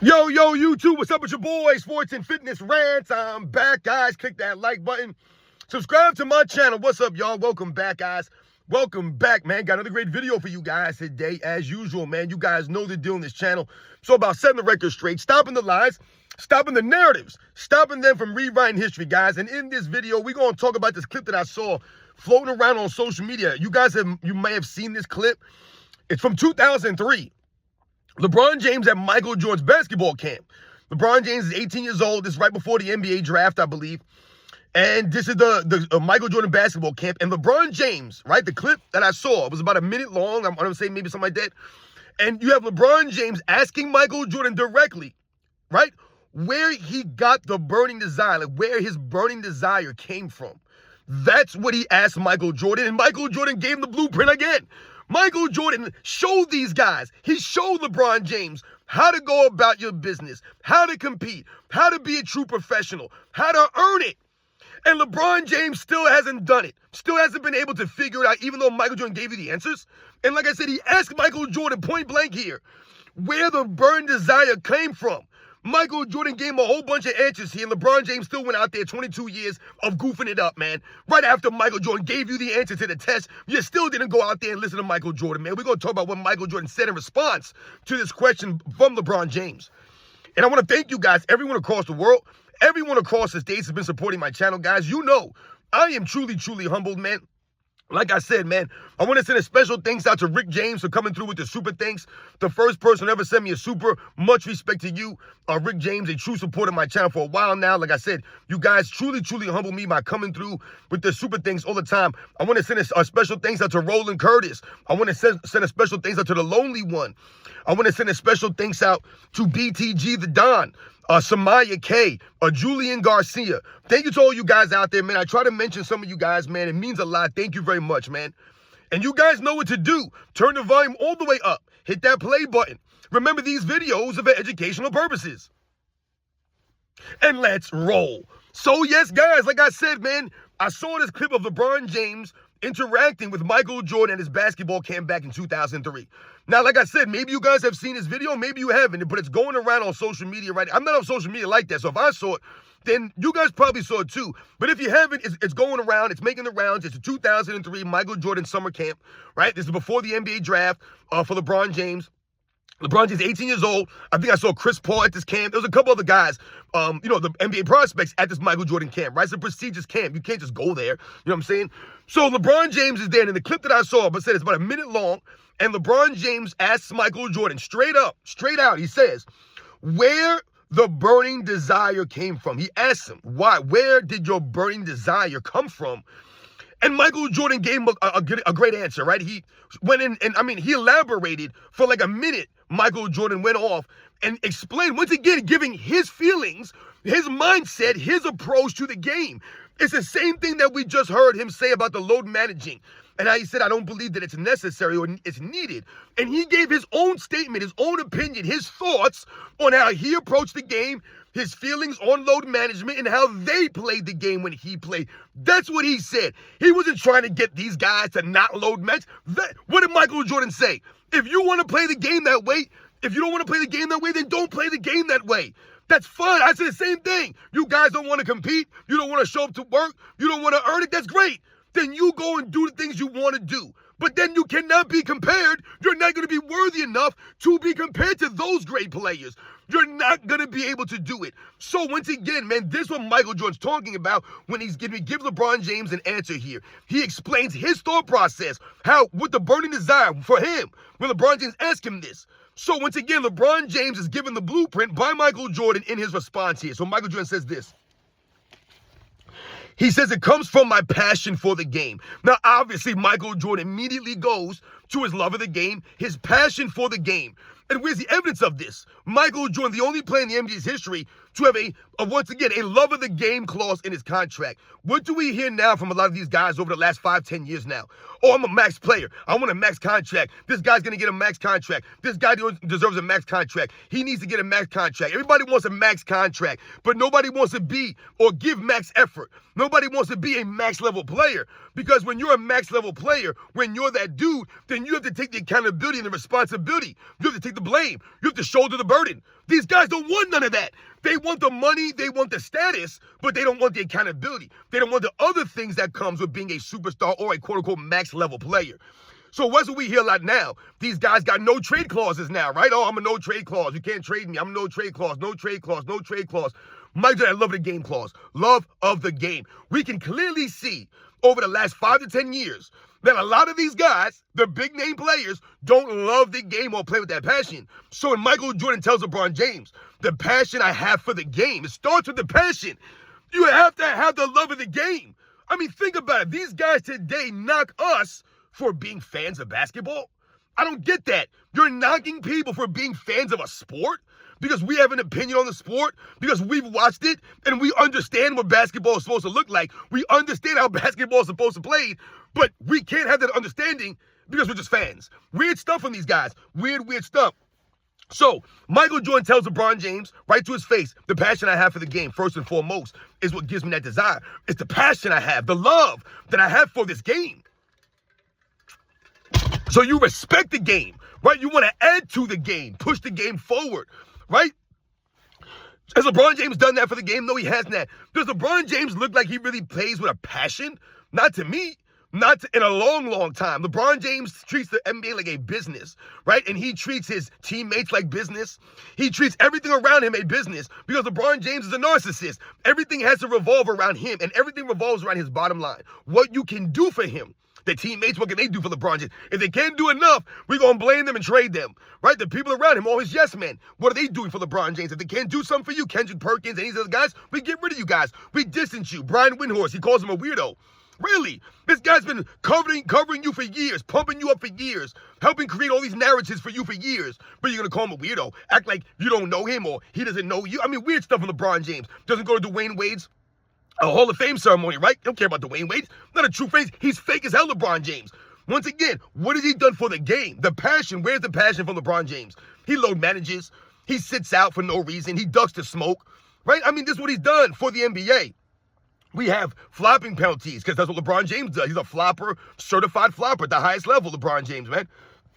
Yo, YouTube, what's up with your boy, Sports and Fitness Rants? I'm back, guys. Click that like button. Subscribe to my channel. What's up, y'all? Welcome back, guys. Welcome back, man. Got another great video for you guys today. As usual, man, you guys know the deal on this channel. So about setting the record straight, stopping the lies, stopping the narratives, stopping them from rewriting history, guys. And in this video, we're going to talk about this clip that I saw floating around on social media. You may have seen this clip. It's from 2003. LeBron James at Michael Jordan's basketball camp. LeBron James is 18 years old. This is right before the NBA draft, I believe. And this is the Michael Jordan basketball camp. And LeBron James, right, the clip that I saw, it was about a minute long. I'm going to say maybe something like that. And you have LeBron James asking Michael Jordan directly, right, where he got the burning desire, like where his burning desire came from. That's what he asked Michael Jordan. And Michael Jordan gave him the blueprint again. Michael Jordan showed these guys, he showed LeBron James how to go about your business, how to compete, how to be a true professional, how to earn it. And LeBron James still hasn't done it, still hasn't been able to figure it out, even though Michael Jordan gave you the answers. And like I said, he asked Michael Jordan point blank here where the burning desire came from. Michael Jordan gave him a whole bunch of answers here, and LeBron James still went out there 22 years of goofing it up, man. Right after Michael Jordan gave you the answer to the test, you still didn't go out there and listen to Michael Jordan, man. We're going to talk about what Michael Jordan said in response to this question from LeBron James. And I want to thank you guys, everyone across the world, everyone across the states has been supporting my channel, guys. You know, I am truly, truly humbled, man. Like I said, man, I want to send a special thanks out to Rick James for coming through with the super thanks. The first person to ever send me a super. Much respect to you, Rick James, a true supporter of my channel for a while now. Like I said, you guys truly, truly humble me by coming through with the super thanks all the time. I want to send a special thanks out to Roland Curtis. I want to send a special thanks out to The Lonely One. I want to send a special thanks out to BTG the Don. Samaya K, Julian Garcia. Thank you to all you guys out there, man. I try to mention some of you guys, man. It means a lot. Thank you very much, man. And you guys know what to do. Turn the volume all the way up. Hit that play button. Remember, these videos are for educational purposes. And let's roll. So, yes, guys, like I said, man, I saw this clip of LeBron James interacting with Michael Jordan at his basketball camp back in 2003. Now, like I said, maybe you guys have seen this video, maybe you haven't, but it's going around on social media right now. I'm not on social media like that, so if I saw it, then you guys probably saw it too. But if you haven't, it's going around, it's making the rounds. It's a 2003 Michael Jordan summer camp, right? This is before the NBA draft for LeBron James. LeBron James, 18 years old. I think I saw Chris Paul at this camp. There was a couple other guys, the NBA prospects at this Michael Jordan camp, right? It's a prestigious camp. You can't just go there. You know what I'm saying? So LeBron James is there. And in the clip that I saw, but said it's about a minute long. And LeBron James asks Michael Jordan straight out, he says, where the burning desire came from. He asks him, why? Where did your burning desire come from? And Michael Jordan gave him a great answer, right? He went in and, he elaborated for like a minute. Michael Jordan went off and explained, once again, giving his feelings, his mindset, his approach to the game. It's the same thing that we just heard him say about the load managing. And how he said, I don't believe that it's necessary or it's needed. And he gave his own statement, his own opinion, his thoughts on how he approached the game, his feelings on load management, and how they played the game when he played. That's what he said. He wasn't trying to get these guys to not load manage. What did Michael Jordan say? If you want to play the game that way, if you don't want to play the game that way, then don't play the game that way. That's fine. I said the same thing. You guys don't want to compete. You don't want to show up to work. You don't want to earn it. That's great. Then you go and do the things you want to do. But then you cannot be compared. You're not going to be worthy enough to be compared to those great players. You're not going to be able to do it. So once again, man, this is what Michael Jordan's talking about when he's going to give LeBron James an answer here. He explains his thought process, what the burning desire for him when LeBron James asked him this. So once again, LeBron James is given the blueprint by Michael Jordan in his response here. So Michael Jordan says this. He says it comes from my passion for the game. Now, obviously, Michael Jordan immediately goes to his love of the game, his passion for the game. And where's the evidence of this? Michael Jordan, the only player in the NBA's history to have once again, a love of the game clause in his contract. What do we hear now from a lot of these guys over the last 5-10 years now? Oh, I'm a max player. I want a max contract. This guy's going to get a max contract. This guy deserves a max contract. He needs to get a max contract. Everybody wants a max contract, but nobody wants to be or give max effort. Nobody wants to be a max level player, because when you're a max level player, when you're that dude, then you have to take the accountability and the responsibility. You have to take the blame. You have to shoulder the burden. These guys don't want none of that. They want the money, they want the status, but they don't want the accountability. They don't want the other things that comes with being a superstar or a quote-unquote max level player. So what's what we hear a lot now? These guys got no trade clauses now, right? Oh, I'm a no trade clause. You can't trade me. I'm a no trade clause, no trade clause, no trade clause. Mike, I love the game clause. Love of the game. We can clearly see over the last 5 to 10 years that a lot of these guys, the big name players, don't love the game or play with that passion. So when Michael Jordan tells LeBron James, the passion I have for the game, it starts with the passion. You have to have the love of the game. I mean, think about it. These guys today knock us for being fans of basketball. I don't get that. You're knocking people for being fans of a sport because we have an opinion on the sport, because we've watched it and we understand what basketball is supposed to look like. We understand how basketball is supposed to play, but we can't have that understanding because we're just fans. Weird stuff from these guys. Weird stuff. So Michael Jordan tells LeBron James right to his face, the passion I have for the game, first and foremost, is what gives me that desire. It's the passion I have, the love that I have for this game. So you respect the game, right? You want to add to the game, push the game forward, right? Has LeBron James done that for the game? No, he hasn't. Does LeBron James look like he really plays with a passion? Not to me. Not in a long time. LeBron James treats the NBA like a business, right? And he treats his teammates like business. He treats everything around him a business because LeBron James is a narcissist. Everything has to revolve around him, and everything revolves around his bottom line. What you can do for him. The teammates, what can they do for LeBron James? If they can't do enough, we're going to blame them and trade them, right? The people around him, all his yes men, what are they doing for LeBron James? If they can't do something for you, Kendrick Perkins and these other guys, we get rid of you guys. We distance you. Brian Windhorst, he calls him a weirdo. Really? This guy's been covering you for years, pumping you up for years, helping create all these narratives for you for years. But you're going to call him a weirdo, act like you don't know him or he doesn't know you. I mean, weird stuff from LeBron James. Doesn't go to Dwayne Wade's Hall of Fame ceremony, right? Don't care about Dwayne Wade. Not a true face. He's fake as hell, LeBron James. Once again, what has he done for the game? The passion. Where's the passion from LeBron James? He load manages. He sits out for no reason. He ducks to smoke, right? I mean, this is what he's done for the NBA. We have flopping penalties because that's what LeBron James does. He's a flopper, certified flopper at the highest level, LeBron James, man.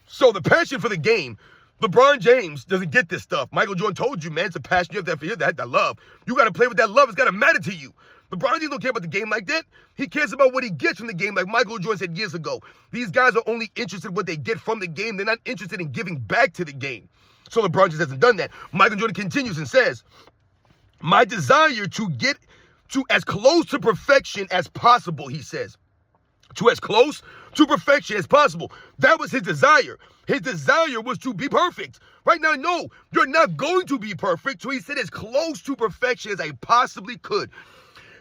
So the passion for the game, LeBron James doesn't get this stuff. Michael Jordan told you, man, it's a passion. You have that love. You got to play with that love. It's got to matter to you. LeBron James don't care about the game like that. He cares about what he gets from the game, like Michael Jordan said years ago. These guys are only interested in what they get from the game. They're not interested in giving back to the game. So LeBron just hasn't done that. Michael Jordan continues and says, my desire to get to as close to perfection as possible, he says. To as close to perfection as possible. That was his desire. His desire was to be perfect. Right now, no, you're not going to be perfect. So he said as close to perfection as I possibly could.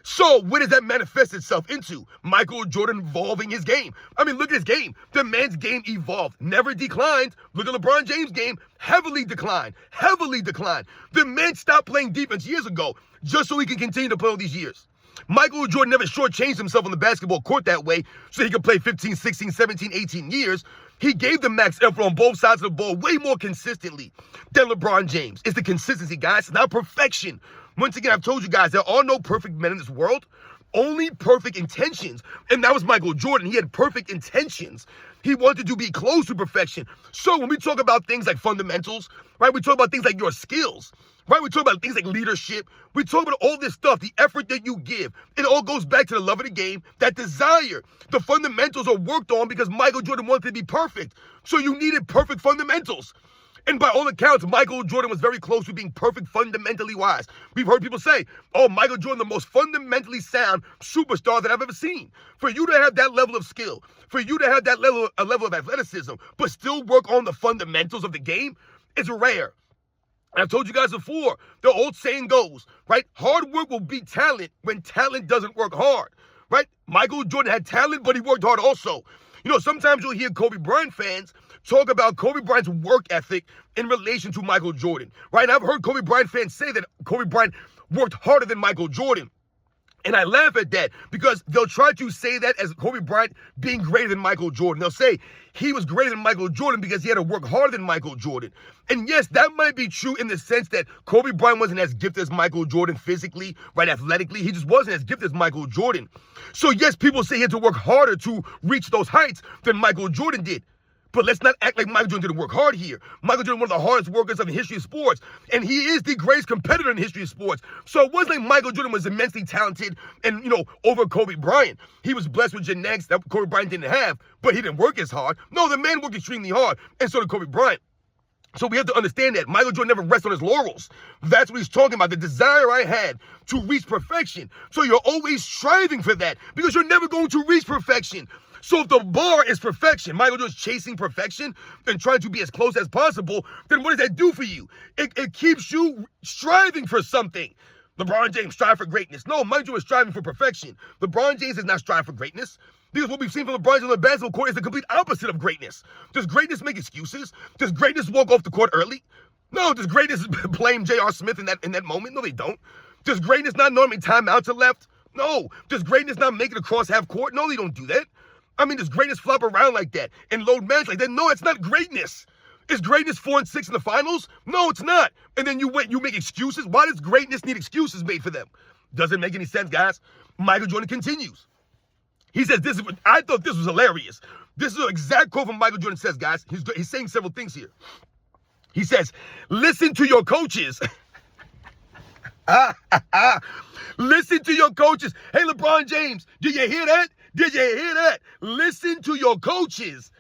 So where does that manifest itself into? Michael Jordan evolving his game. I mean, look at his game. The man's game evolved, never declined. Look at LeBron James' game, heavily declined. The man stopped playing defense years ago just so he can continue to play all these years. Michael Jordan never shortchanged himself on the basketball court that way so he could play 15, 16, 17, 18 years. He gave the max effort on both sides of the ball way more consistently than LeBron James. It's the consistency, guys. It's not perfection. Once again, I've told you guys, there are no perfect men in this world, only perfect intentions. And that was Michael Jordan. He had perfect intentions. He wanted to be close to perfection. So when we talk about things like fundamentals, right, we talk about things like your skills, right, we talk about things like leadership, we talk about all this stuff, the effort that you give. It all goes back to the love of the game, that desire. The fundamentals are worked on because Michael Jordan wanted to be perfect. So you needed perfect fundamentals. And by all accounts, Michael Jordan was very close to being perfect fundamentally wise. We've heard people say, oh, Michael Jordan, the most fundamentally sound superstar that I've ever seen. For you to have that level of skill, for you to have that level of athleticism, but still work on the fundamentals of the game, is rare. And I've told you guys before, the old saying goes, right? Hard work will beat talent when talent doesn't work hard, right? Michael Jordan had talent, but he worked hard also. You know, sometimes you'll hear Kobe Bryant fans talk about Kobe Bryant's work ethic in relation to Michael Jordan, right? And I've heard Kobe Bryant fans say that Kobe Bryant worked harder than Michael Jordan. And I laugh at that because they'll try to say that as Kobe Bryant being greater than Michael Jordan. They'll say he was greater than Michael Jordan because he had to work harder than Michael Jordan. And yes, that might be true in the sense that Kobe Bryant wasn't as gifted as Michael Jordan physically, right, athletically. He just wasn't as gifted as Michael Jordan. So yes, people say he had to work harder to reach those heights than Michael Jordan did. But let's not act like Michael Jordan didn't work hard here. Michael Jordan, one of the hardest workers of the history of sports. And he is the greatest competitor in the history of sports. So it wasn't like Michael Jordan was immensely talented and, over Kobe Bryant. He was blessed with genetics that Kobe Bryant didn't have, but he didn't work as hard. No, the man worked extremely hard, and so did Kobe Bryant. So we have to understand that Michael Jordan never rests on his laurels. That's what he's talking about, the desire I had to reach perfection. So you're always striving for that because you're never going to reach perfection. So if the bar is perfection, Michael Jordan's chasing perfection and trying to be as close as possible, then what does that do for you? It keeps you striving for something. LeBron James strive for greatness. No, Michael Jordan is striving for perfection. LeBron James is not striving for greatness. Because what we've seen from LeBron James on the basketball court is the complete opposite of greatness. Does greatness make excuses? Does greatness walk off the court early? No. Does greatness blame J.R. Smith in that moment? No, they don't. Does greatness not normally timeouts are left? No. Does greatness not make it across half court? No, they don't do that. I mean, does greatness flop around like that and load manage like that? No, it's not greatness. Is greatness 4-6 in the finals? No, it's not. And then you make excuses. Why does greatness need excuses made for them? Doesn't make any sense, guys. Michael Jordan continues. He says, I thought this was hilarious. This is an exact quote from Michael Jordan says, guys. He's saying several things here. He says, listen to your coaches. Listen to your coaches. Hey, LeBron James, did you hear that? Did you hear that? Listen to your coaches.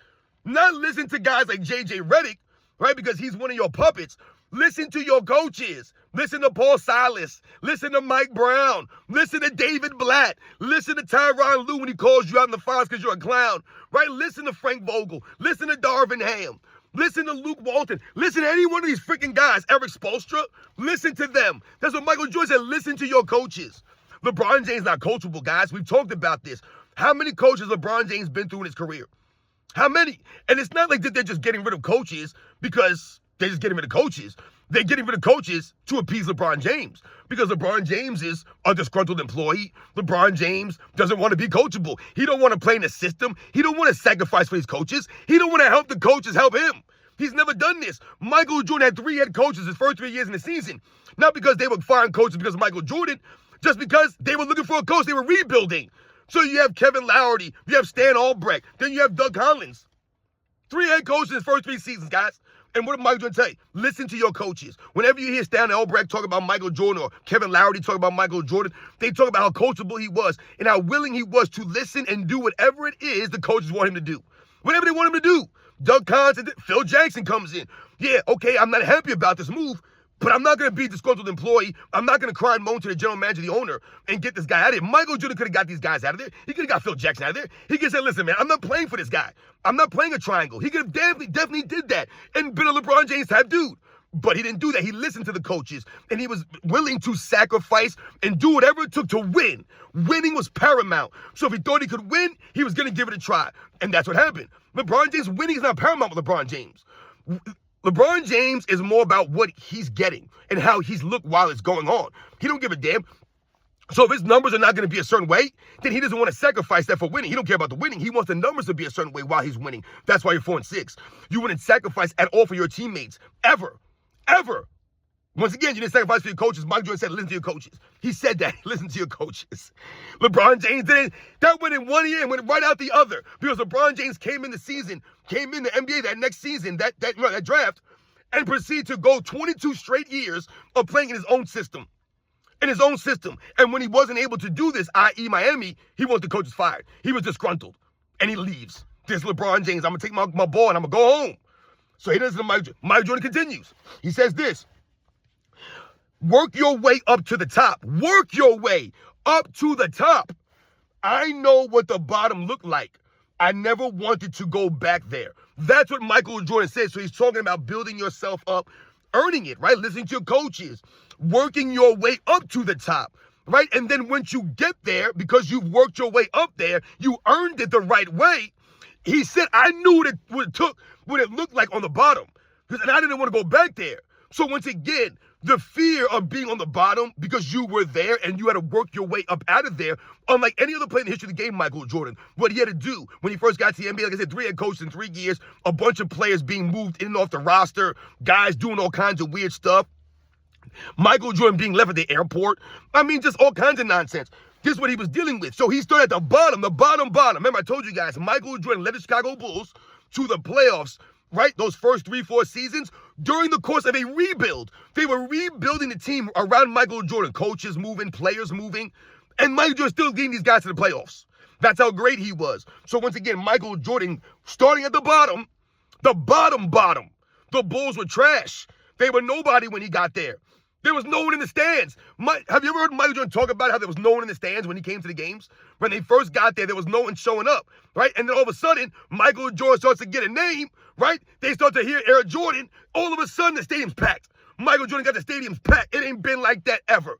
Not listen to guys like J.J. Redick, right? Because he's one of your puppets. Listen to your coaches. Listen to Paul Silas. Listen to Mike Brown. Listen to David Blatt. Listen to Tyronn Lue when he calls you out in the finals because you're a clown, right? Listen to Frank Vogel. Listen to Darvin Ham. Listen to Luke Walton. Listen to any one of these freaking guys. Eric Spoelstra. Listen to them. That's what Michael Jordan said. Listen to your coaches. LeBron James not coachable, guys. We've talked about this. How many coaches LeBron James been through in his career? How many? And it's not like that they're just getting rid of coaches because they're just getting rid of coaches. They're getting rid of coaches to appease LeBron James because LeBron James is a disgruntled employee. LeBron James doesn't want to be coachable. He don't want to play in the system. He don't want to sacrifice for his coaches. He don't want to help the coaches help him. He's never done this. Michael Jordan had 3 head coaches his first 3 years in the season. Not because they were firing coaches because of Michael Jordan, just because they were looking for a coach. They were rebuilding. So you have Kevin Loughery, you have Stan Albrecht, then you have Doug Collins. 3 head coaches in his first 3 seasons, guys. And what did Michael Jordan tell you? Listen to your coaches. Whenever you hear Stan Albrecht talk about Michael Jordan or Kevin Loughery talk about Michael Jordan, they talk about how coachable he was and how willing he was to listen and do whatever it is the coaches want him to do. Whatever they want him to do. Doug Collins and Phil Jackson comes in. Yeah, okay, I'm not happy about this move, but I'm not going to be a disgruntled employee. I'm not going to cry and moan to the general manager, the owner, and get this guy out of there. Michael Jordan could have got these guys out of there. He could have got Phil Jackson out of there. He could have said, listen, man, I'm not playing for this guy. I'm not playing a triangle. He could have definitely did that and been a LeBron James type dude. But he didn't do that. He listened to the coaches, and he was willing to sacrifice and do whatever it took to win. Winning was paramount. So if he thought he could win, he was going to give it a try. And that's what happened. LeBron James winning is not paramount with LeBron James. LeBron James is more about what he's getting and how he's looked while it's going on. He don't give a damn. So if his numbers are not going to be a certain way, then he doesn't want to sacrifice that for winning. He don't care about the winning. He wants the numbers to be a certain way while he's winning. That's why you're 4-6. You wouldn't sacrifice at all for your teammates. Ever. Ever. Once again, you didn't sacrifice for your coaches. Michael Jordan said, listen to your coaches. He said that. Listen to your coaches. LeBron James didn't. That went in one year and went right out the other. Because LeBron James came in the NBA that next season, that draft, and proceeded to go 22 straight years of playing in his own system. In his own system. And when he wasn't able to do this, i.e. Miami, he wants the coaches fired. He was disgruntled. And he leaves. This LeBron James, I'm going to take my ball and I'm going to go home. So he doesn't. Michael Jordan continues. He says this. Work your way up to the top. Work your way up to the top. I know what the bottom looked like. I never wanted to go back there. That's what Michael Jordan said. So he's talking about building yourself up, earning it, right? Listening to your coaches, working your way up to the top, right? And then once you get there, because you've worked your way up there, you earned it the right way. He said, I knew what it looked like on the bottom. And I didn't want to go back there. So once again, the fear of being on the bottom because you were there and you had to work your way up out of there, unlike any other player in the history of the game, Michael Jordan, what he had to do when he first got to the NBA, like I said, 3 head coaches in 3 years, a bunch of players being moved in and off the roster, guys doing all kinds of weird stuff, Michael Jordan being left at the airport. I mean, just all kinds of nonsense. This is what he was dealing with. So he started at the bottom. Remember, I told you guys, Michael Jordan led the Chicago Bulls to the playoffs, right? Those first 3-4 seasons during the course of a rebuild. They were rebuilding the team around Michael Jordan. Coaches moving, players moving, and Michael Jordan still leading these guys to the playoffs. That's how great he was. So once again, Michael Jordan starting at the bottom. The Bulls were trash. They were nobody when he got there. There was no one in the stands. Have you ever heard Michael Jordan talk about how there was no one in the stands when he came to the games? When they first got there was no one showing up, right? And then all of a sudden, Michael Jordan starts to get a name, right? They start to hear Air Jordan. All of a sudden, the stadium's packed. Michael Jordan got the stadiums packed. It ain't been like that ever.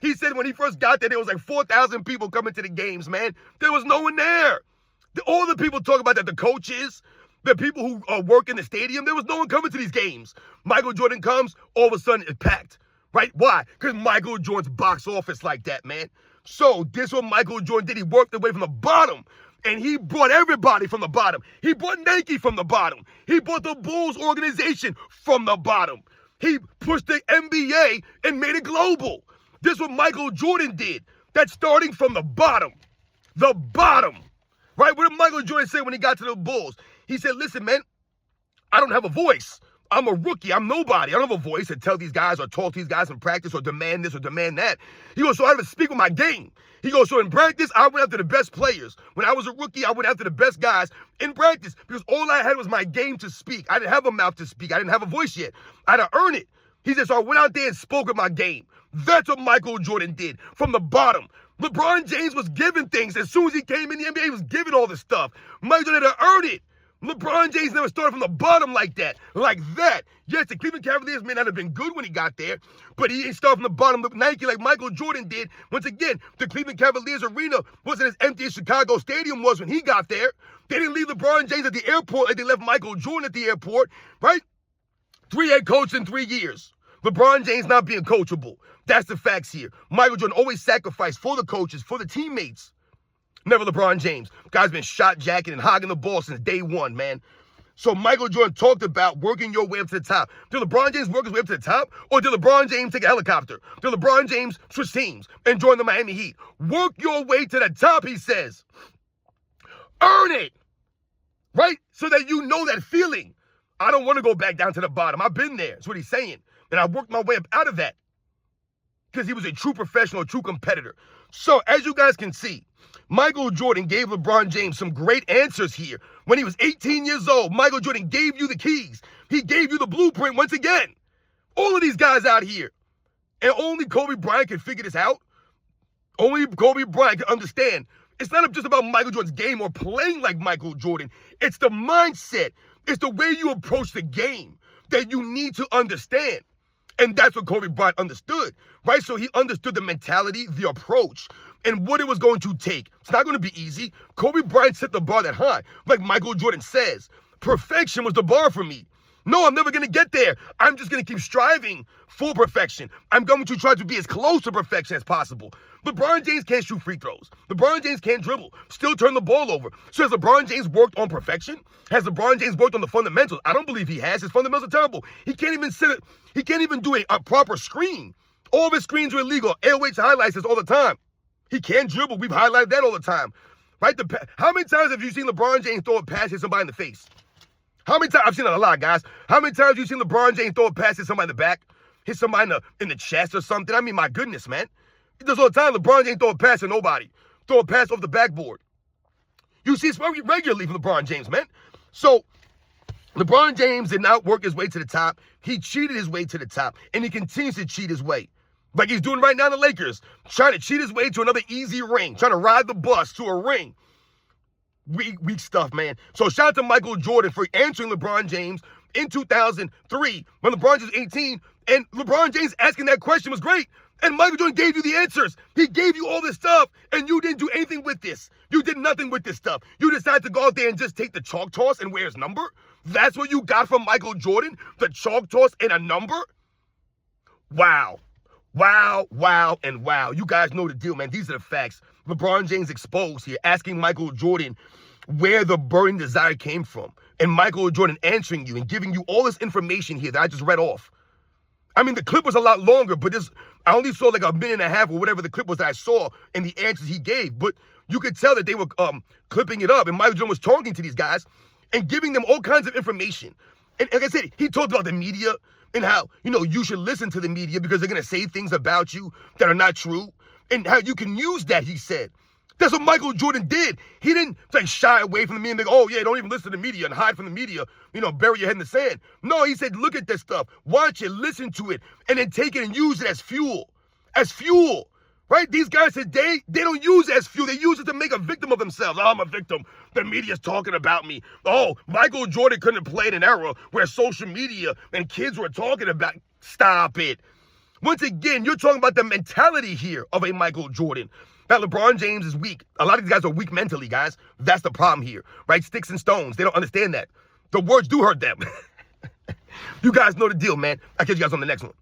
He said when he first got there was like 4,000 people coming to the games, man. There was no one there. All the people talk about that, the coaches, the people who work in the stadium, there was no one coming to these games. Michael Jordan comes, all of a sudden, it's packed. Right? Why? Because Michael Jordan's box office like that, man. So this is what Michael Jordan did. He worked his way from the bottom, and he brought everybody from the bottom. He brought Nike from the bottom. He brought the Bulls organization from the bottom. He pushed the NBA and made it global. This is what Michael Jordan did. That's starting from the bottom. The bottom. Right? What did Michael Jordan say when he got to the Bulls? He said, listen, man, I don't have a voice. I'm a rookie. I'm nobody. I don't have a voice to tell these guys or talk to these guys in practice or demand this or demand that. He goes, so I have to speak with my game. He goes, so in practice, I went after the best players. When I was a rookie, I went after the best guys in practice because all I had was my game to speak. I didn't have a mouth to speak. I didn't have a voice yet. I had to earn it. He said, so I went out there and spoke with my game. That's what Michael Jordan did from the bottom. LeBron James was given things. As soon as he came in the NBA, he was given all this stuff. Michael Jordan had to earn it. LeBron James never started from the bottom like that. Yes, the Cleveland Cavaliers may not have been good when he got there, but he didn't start from the bottom of Nike like Michael Jordan did. Once again, the Cleveland Cavaliers arena wasn't as empty as Chicago Stadium was when he got there. They didn't leave LeBron James at the airport like they left Michael Jordan at the airport, right? 3 head coaches in 3 years. LeBron James not being coachable. That's the facts here. Michael Jordan always sacrificed for the coaches, for the teammates. Never LeBron James. Guy's been shot, jacking, and hogging the ball since day one, man. So Michael Jordan talked about working your way up to the top. Did LeBron James work his way up to the top? Or did LeBron James take a helicopter? Did LeBron James switch teams and join the Miami Heat? Work your way to the top, he says. Earn it. Right? So that you know that feeling. I don't want to go back down to the bottom. I've been there. That's what he's saying. And I worked my way up out of that. Because he was a true professional, a true competitor. So, as you guys can see, Michael Jordan gave LeBron James some great answers here. When he was 18 years old, Michael Jordan gave you the keys. He gave you the blueprint once again. All of these guys out here. And only Kobe Bryant can figure this out. Only Kobe Bryant can understand. It's not just about Michael Jordan's game or playing like Michael Jordan. It's the mindset. It's the way you approach the game that you need to understand. And that's what Kobe Bryant understood, right? So he understood the mentality, the approach, and what it was going to take. It's not going to be easy. Kobe Bryant set the bar that high. Like Michael Jordan says, perfection was the bar for me. No, I'm never going to get there. I'm just going to keep striving for perfection. I'm going to try to be as close to perfection as possible. LeBron James can't shoot free throws. LeBron James can't dribble, still turn the ball over. So has LeBron James worked on perfection? Has LeBron James worked on the fundamentals? I don't believe he has. His fundamentals are terrible. He can't even do a proper screen. All of his screens are illegal. AOH highlights this all the time. He can't dribble. We've highlighted that all the time. Right? How many times have you seen LeBron James throw a pass, hit somebody in the face? How many times? I've seen it a lot, guys. How many times have you seen LeBron James throw a pass, hit somebody in the back? Hit somebody in the chest or something? I mean, my goodness, man. He does all the time. LeBron James throw a pass to nobody. Throw a pass off the backboard. You see it regularly from LeBron James, man. So, LeBron James did not work his way to the top. He cheated his way to the top, and he continues to cheat his way. Like he's doing right now in the Lakers, trying to cheat his way to another easy ring, trying to ride the bus to a ring. Weak stuff, man. So shout out to Michael Jordan for answering LeBron James in 2003 when LeBron was 18, and LeBron James asking that question was great. And Michael Jordan gave you the answers. He gave you all this stuff, and you didn't do anything with this. You did nothing with this stuff. You decided to go out there and just take the chalk toss and wear his number? That's what you got from Michael Jordan? The chalk toss and a number? Wow. Wow, wow, and wow. You guys know the deal, man. These are the facts. LeBron James exposed here, asking Michael Jordan where the burning desire came from. And Michael Jordan answering you and giving you all this information here that I just read off. I mean, the clip was a lot longer, but I only saw like a minute and a half or whatever the clip was that I saw and the answers he gave. But you could tell that they were clipping it up. And Michael Jordan was talking to these guys and giving them all kinds of information. And like I said, he talked about the media and how, you should listen to the media because they're going to say things about you that are not true. And how you can use that, he said. That's what Michael Jordan did. He didn't shy away from the media and think, oh, yeah, don't even listen to the media and hide from the media, bury your head in the sand. No, he said, look at this stuff, watch it, listen to it, and then take it and use it as fuel. As fuel, right? These guys today, they don't use it as fuel. They use it to make a victim of themselves. Oh, I'm a victim. The media's talking about me. Oh, Michael Jordan couldn't have played an era where social media and kids were talking about. Stop it. Once again, you're talking about the mentality here of a Michael Jordan. That LeBron James is weak. A lot of these guys are weak mentally, guys. That's the problem here, right? Sticks and stones. They don't understand that. The words do hurt them. You guys know the deal, man. I'll catch you guys on the next one.